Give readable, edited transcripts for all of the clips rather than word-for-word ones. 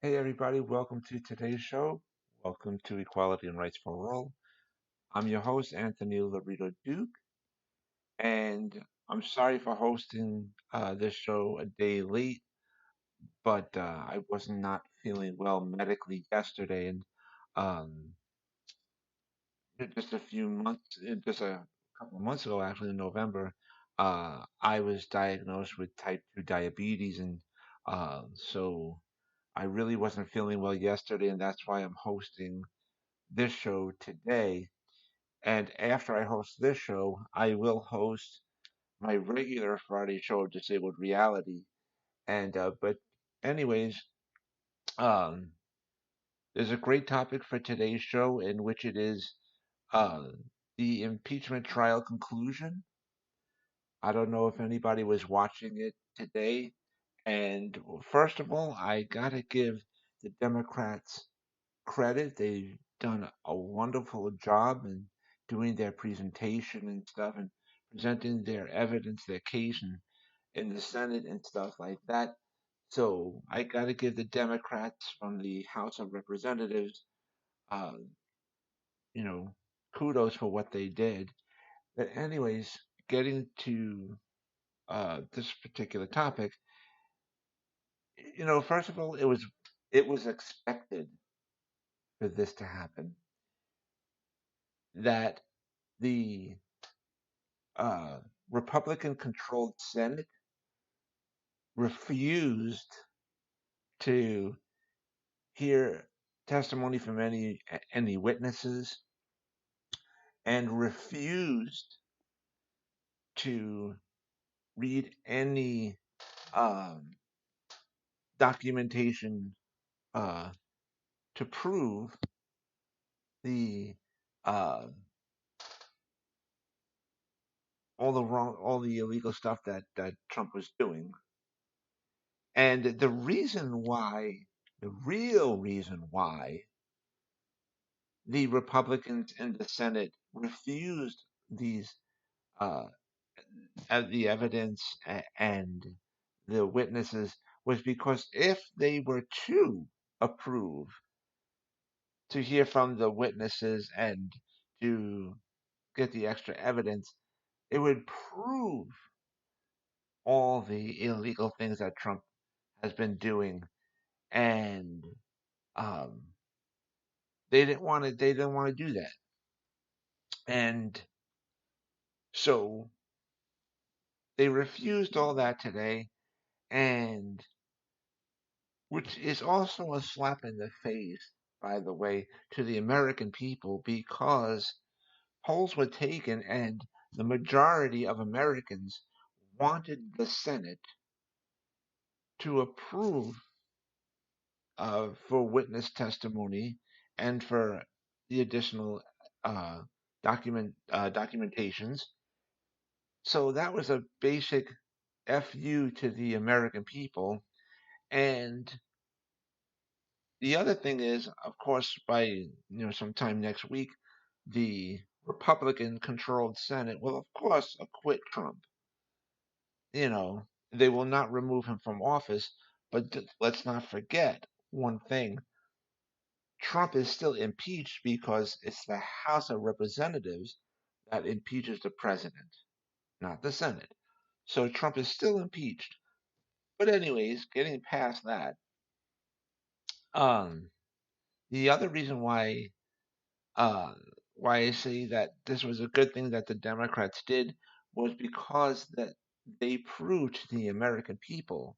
Hey everybody, welcome to today's show. Welcome to Equality and Rights for All. I'm your host, Anthony Lorito-Duke, and I'm sorry for hosting this show a day late, but I was not feeling well medically yesterday, and um, just a few months, just a couple of months ago, actually in November, I was diagnosed with type 2 diabetes, and so I really wasn't feeling well yesterday, and that's why I'm hosting this show today. And after I host this show, I will host my regular Friday show, Disabled Reality. But anyways, um, there's a great topic for today's show, in which it is uh, the impeachment trial conclusion. I don't know if anybody was watching it today. And first of all, I gotta give the Democrats credit. They've done a wonderful job in doing their presentation and stuff and presenting their evidence, their case in the Senate and stuff like that. So I got to give the Democrats from the House of Representatives, uh, you know, kudos for what they did. But anyways, getting to this particular topic, first of all, it was expected for this to happen. That the uh, Republican controlled Senate refused to hear testimony from any witnesses and refused to read any um, documentation uh, to prove the uh, all the illegal stuff that Trump was doing. And the reason why, the real reason why the Republicans in the Senate refused these uh, the evidence and the witnesses was because if they were to approve to hear from the witnesses and to get the extra evidence, it would prove all the illegal things that Trump has been doing, and um, they didn't want to. They didn't want to do that, and so they refused all that today, and which is also a slap in the face, by the way, to the American people, because polls were taken and the majority of Americans wanted the Senate to approve for witness testimony and for the additional uh, documentations. So that was a basic FU to the American people. And the other thing is, of course, by sometime next week, the Republican-controlled Senate will, of course, acquit Trump. You know, they will not remove him from office, but let's not forget one thing: Trump is still impeached because it's the House of Representatives that impeaches the president, not the Senate. So Trump is still impeached. But anyways, getting past that, um, the other reason uh, why I say that this was a good thing that the Democrats did was because that they proved to the American people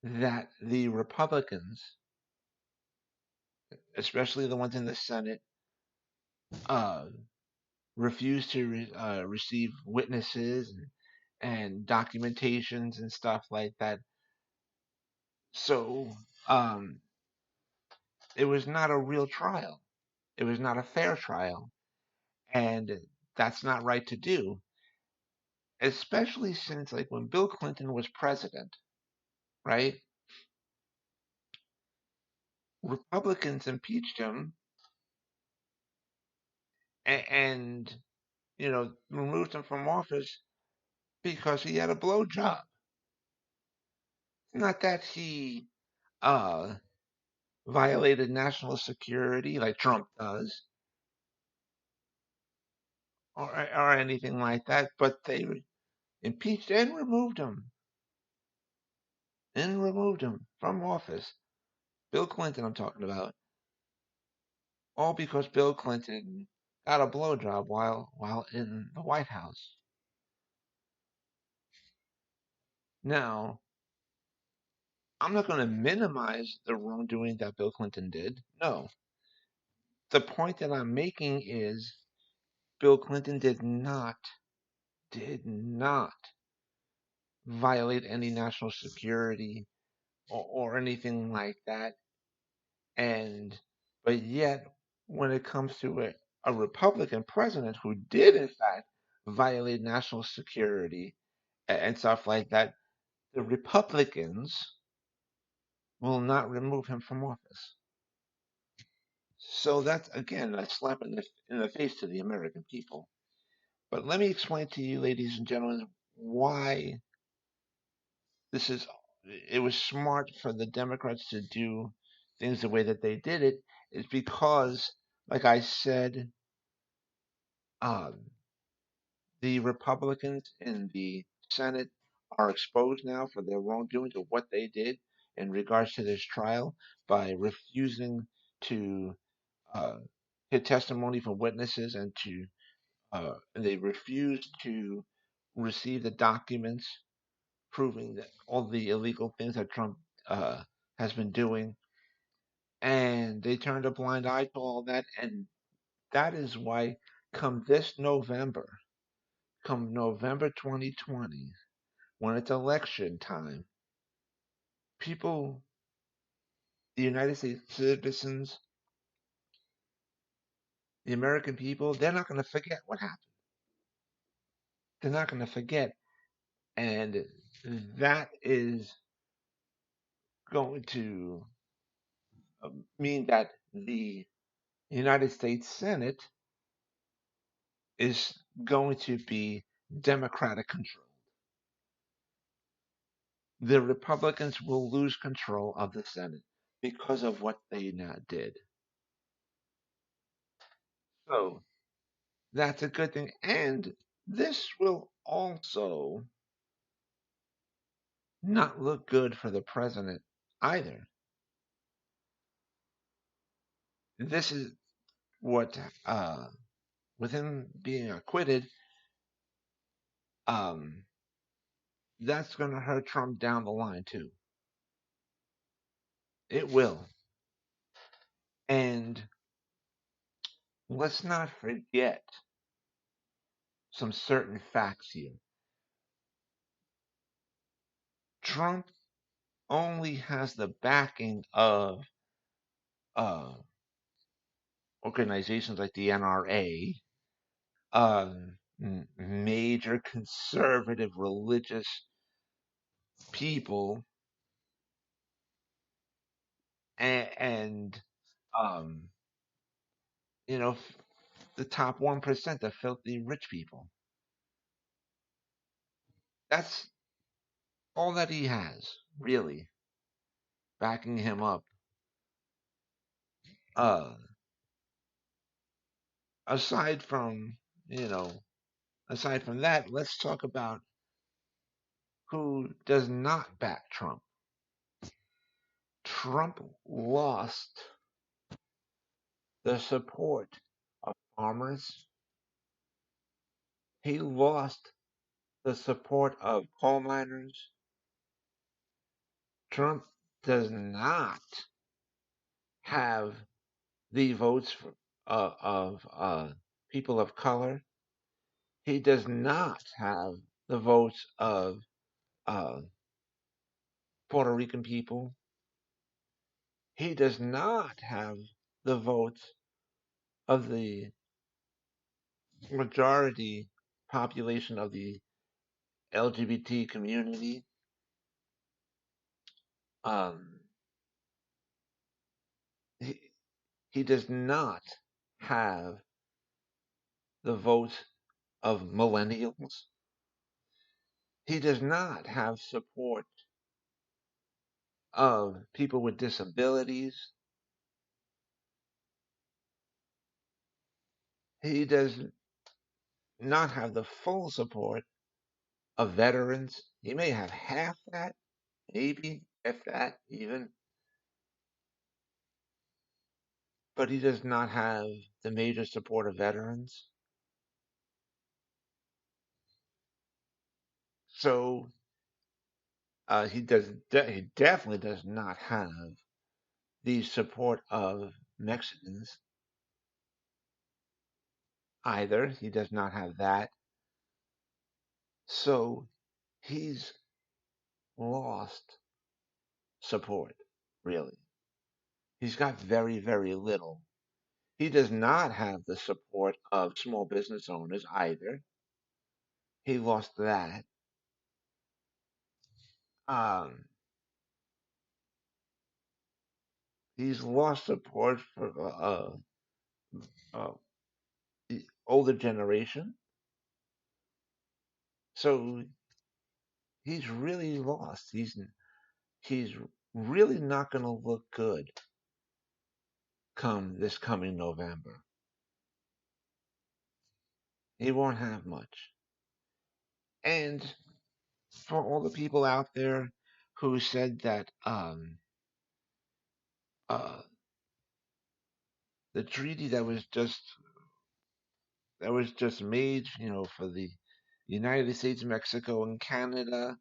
that the Republicans, especially the ones in the Senate, uh, refused to receive witnesses and documentations and stuff like that. So um, it was not a real trial. It was not a fair trial, and that's not right to do. Especially since, like, when Bill Clinton was president, right? Republicans impeached him and removed him from office because he had a blowjob. Not that he uh, violated national security like Trump does, or anything like that, but they impeached and removed him from office. Bill Clinton, I'm talking about, all because Bill Clinton got a blowjob while in the White House. Now, I'm not going to minimize the wrongdoing that Bill Clinton did. No, the point that I'm making is Bill Clinton did not violate any national security or anything like that. And but yet, when it comes to a Republican president who did in fact violate national security and stuff like that, the Republicans will not remove him from office. So that's again a slap in the face to the American people. But let me explain to you, ladies and gentlemen, why this is. It was smart for the Democrats to do things the way that they did it. Is because, like I said, um, the Republicans in the Senate are exposed now for their wrongdoing to what they did in regards to this trial by refusing to uh, get testimony from witnesses and they refused to receive the documents proving that all the illegal things that Trump uh, has been doing, and they turned a blind eye to all that, and that is why come November 2020, when it's election time, people, the United States citizens, the American people, they're not going to forget what happened. They're not going to forget. And that is going to mean that the United States Senate is going to be Democratic controlled. The Republicans will lose control of the Senate because of what they now did. So that's a good thing. And this will also not look good for the president either. This is what, with him being acquitted, um, that's going to hurt Trump down the line too. It will. And let's not forget some certain facts here. Trump only has the backing of uh, organizations like the NRA, major conservative religious people, and um, you know, the top 1%, the filthy rich people. That's all that he has, really, backing him up. Uh, aside from, you know, aside from that, let's talk about who does not back Trump. Trump lost the support of farmers. He lost the support of coal miners. Trump does not have the votes of people of color. He does not have the votes of uh, Puerto Rican people. He does not have the votes of the majority population of the LGBT community. Um, he, he does not have the votes of millennials. He does not have support of people with disabilities. He does not have the full support of veterans. He may have half that, maybe, if that even, but he does not have the major support of veterans. So he definitely does not have the support of Mexicans either. He does not have that. So he's lost support, really. He's got very, very little. He does not have the support of small business owners either. He lost that. Um, he's lost support for the older generation. So he's really lost. He's really not going to look good come this coming November. He won't have much. And for all the people out there who said that uh, the treaty that was just made, for the United States, Mexico, and Canada,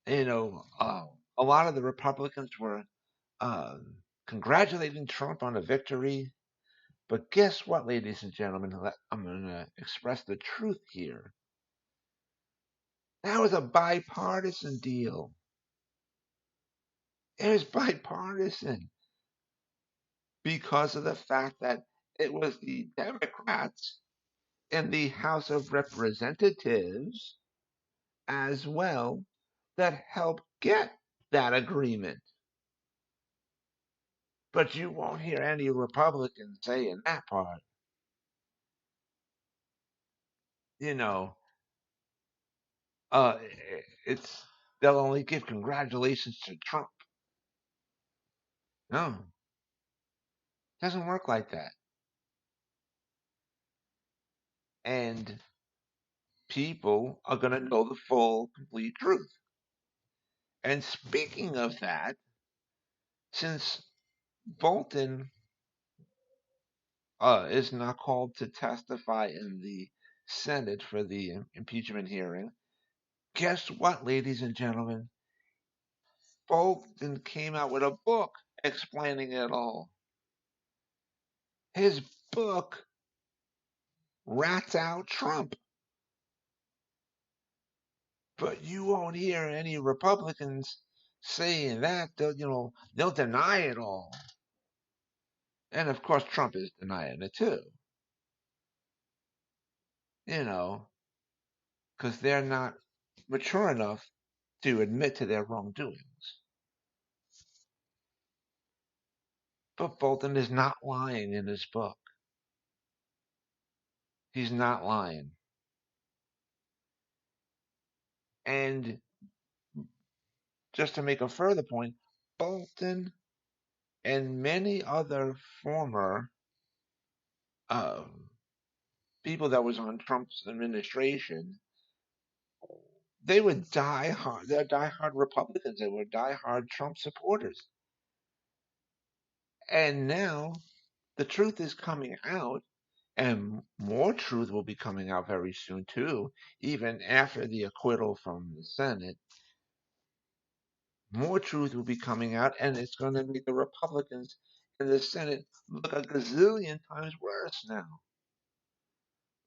you know, uh, a lot of the Republicans were uh, congratulating Trump on a victory. But guess what, ladies and gentlemen? I'm going to express the truth here. That was a bipartisan deal. It was bipartisan because of the fact that it was the Democrats in the House of Representatives as well that helped get that agreement. But you won't hear any Republicans saying that part. You know, uh, it's they'll only give congratulations to Trump. No, it doesn't work like that. And people are going to know the full, complete truth. And speaking of that, since Bolton is not called to testify in the Senate for the impeachment hearing, guess what, ladies and gentlemen? Bolton came out with a book explaining it all. His book rats out Trump. But you won't hear any Republicans saying that. They'll deny it all. And of course, Trump is denying it too, you know, because they're not mature enough to admit to their wrongdoings. But Bolton is not lying in his book. He's not lying. And just to make a further point, Bolton and many other former uh, people that was on Trump's administration, they were diehard. They're diehard Republicans. They were diehard Trump supporters. And now the truth is coming out, and more truth will be coming out very soon too, even after the acquittal from the Senate. More truth will be coming out, and it's going to make the Republicans in the Senate look a gazillion times worse now.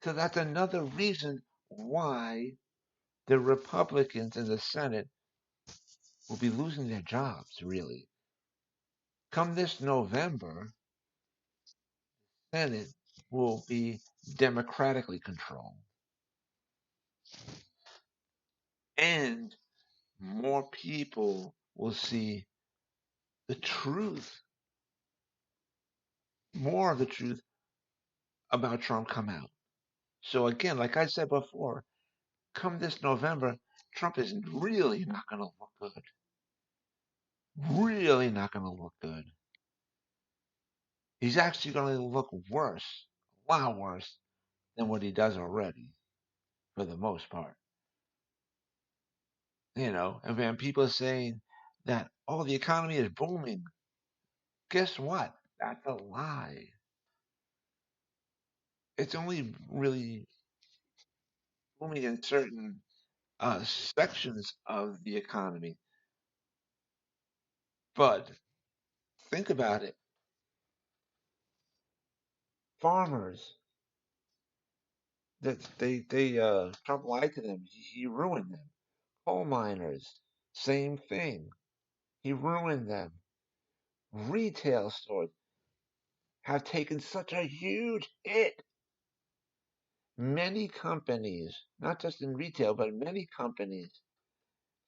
So that's another reason why the Republicans in the Senate will be losing their jobs, really. Come this November, Senate will be democratically controlled. And more people will see the truth, more of the truth about Trump come out. So again, like I said before, come this November, Trump is really not going to look good. really not going to look good. He's actually going to look worse, a lot worse than what he does already, for the most part. And when people are saying that, oh, the economy is booming, guess what? That's a lie. It's only really booming in certain sections of the economy. But think about it. Farmers, that Trump lied to them. He ruined them. Coal miners, same thing. He ruined them. Retail stores have taken such a huge hit. Many companies, not just in retail, but many companies,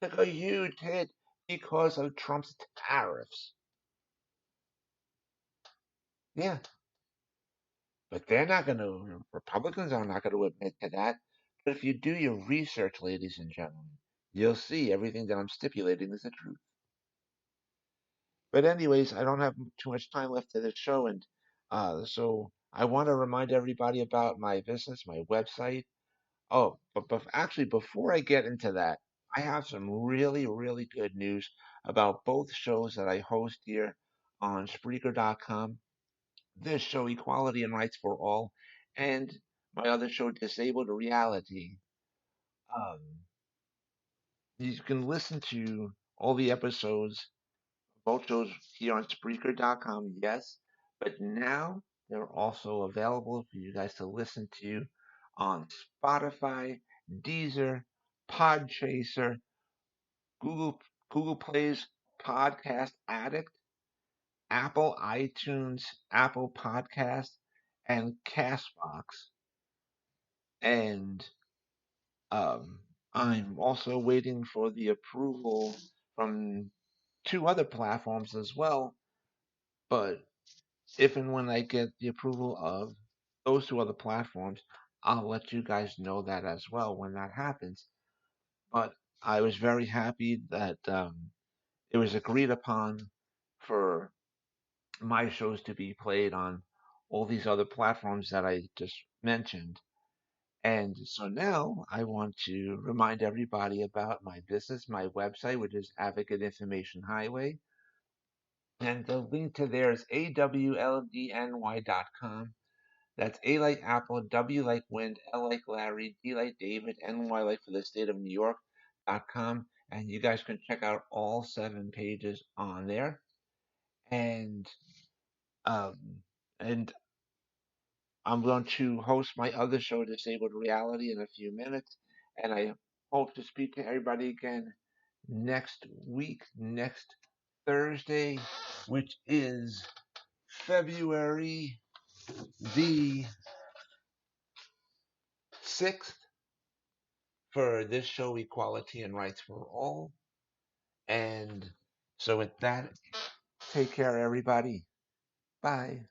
took a huge hit because of Trump's tariffs. Yeah, but they're not going to, Republicans are not going to admit to that. But if you do your research, ladies and gentlemen, you'll see everything that I'm stipulating is the truth. But anyways, I don't have too much time left to this show, and so I want to remind everybody about my business, my website. Oh, but actually, before I get into that, I have some really, really good news about both shows that I host here on Spreaker.com. This show, Equality and Rights for All, and my other show, Disabled Reality. Um, you can listen to all the episodes, both shows here on Spreaker.com, yes, but now they're also available for you guys to listen to on Spotify, Deezer, Podchaser, Google Google Play's Podcast Addict, Apple iTunes, Apple Podcast, and Castbox. And um, I'm also waiting for the approval from two other platforms as well. But if and when I get the approval of those two other platforms, I'll let you guys know that as well when that happens. But I was very happy that it was agreed upon for my shows to be played on all these other platforms that I just mentioned. And so now I want to remind everybody about my business, my website, which is Advocate Information Highway. And the link to there is awldny.com. That's A like Apple, W like Wind, L like Larry, D like David, NY like for the state of New York.com. And you guys can check out all 7 pages on there. And um, and I'm going to host my other show, Disabled Reality, in a few minutes. And I hope to speak to everybody again next week, next Thursday, which is February the 6th, for this show, Equality and Rights for All. And so, with that, take care, everybody. Bye.